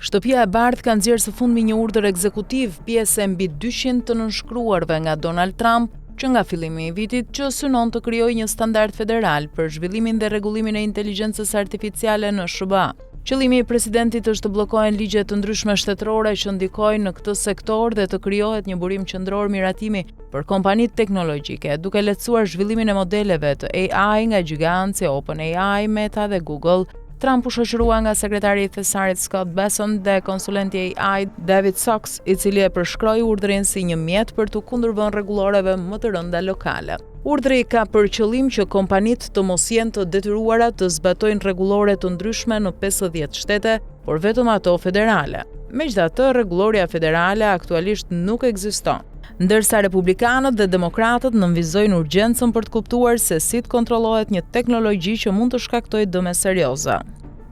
Shtëpia e Bardhë ka nxjerrë së fundmi një urdhër ekzekutiv pjesë e mbi 200 të nënshkruarve nga Donald Trump, që nga fillimi i vitit që synon të krijojë një standard federal për zhvillimin dhe rregullimin e inteligjencës artificiale në SBA. Qëllimi i presidentit është të bllokohen ligje të ndryshme shtetërore që ndikojnë në këtë sektor dhe të krijohet një burim qendror miratimi për kompanitë teknologjike, duke lehtësuar zhvillimin e modeleve të AI nga gjigant si OpenAI, Meta dhe Google. Trump u shoqërua nga sekretari i thesarit Scott Bessent dhe konsulenti AI David Sachs, i cili e përshkroi urdhrin si një mjet për të kundërvënë rregulloreve më të rënda lokale. Urdhri ka për qëllim që kompanitë të mos jenë të detyruara të zbatojnë rregullore të ndryshme në 50 shtete, por vetëm ato federale. Megjithatë, rregulloria federale aktualisht nuk ekziston, ndërsa republikanët dhe demokratët nënvizojnë urgjencën për të kuptuar se si të kontrollohet një teknologji që mund të shkaktojë dëme serioze.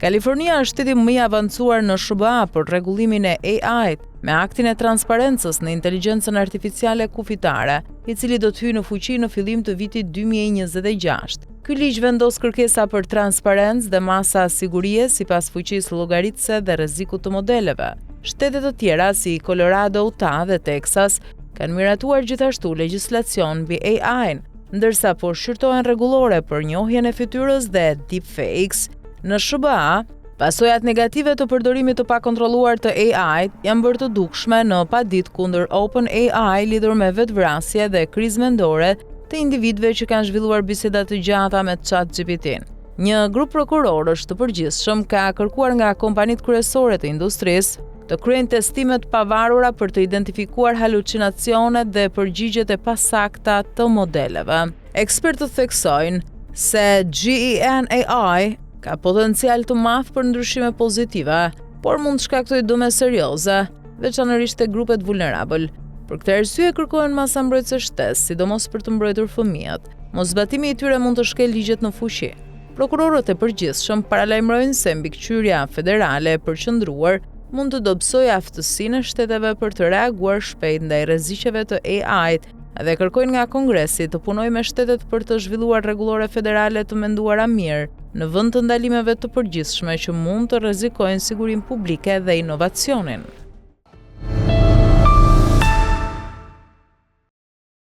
Kalifornia është shteti më i avancuar në SBA për rregullimin e AI, me aktin e transparencës në inteligjencën artificiale kufitare, i cili do të hyjë në fuqi në fillim të vitit 2026. Ky ligj vendos kërkesa për transparencë dhe masa sigurie sipas fuqisë llogaritëse dhe rrezikut të modeleve. Shtete të tjera si Colorado, Utah dhe Texas kanë miratuar gjithashtu legjislacion mbi AI, ndërsa po shqyrtohen rregullore për njohjen e fytyrës dhe deepfakes. Në SBA, pasojat negative të përdorimit të pakontrolluar të AI janë bërë të dukshme në paditë kundër OpenAI lidhur me vetvrasje dhe krizë mendore të individëve që kanë zhvilluar biseda të gjata me ChatGPT. Një grup prokurorësh të përgjithshëm ka kërkuar nga kompanitë kryesore të industrisë të kryejnë testime të pavarura për të identifikuar halucinacionet dhe përgjigjet e pasakta të modeleve. Ekspertët theksojnë se GenAI ka potencial të madh për ndryshime pozitive, por mund të shkaktojë dëme serioze, veçanërisht te grupet vulnerabël. Për këtë arsye kërkohen masa mbrojtëse shtesë, sidomos për të mbrojtur fëmijët. Moszbatimi i tyre mund të shkelë ligjet në fuqi. Prokurorët e përgjithshëm paralajmërojnë se mbikëqyrja federale e përqendruar mund të dobësojë aftësinë e shteteve për të reaguar shpejt ndaj rreziqeve të AI-t dhe kërkojnë nga Kongresi të punojë me shtetet për të zhvilluar rregullore federale të menduara mirë në vend të ndalimeve të përgjithshme që mund të rrezikojnë sigurinë publike dhe inovacionin.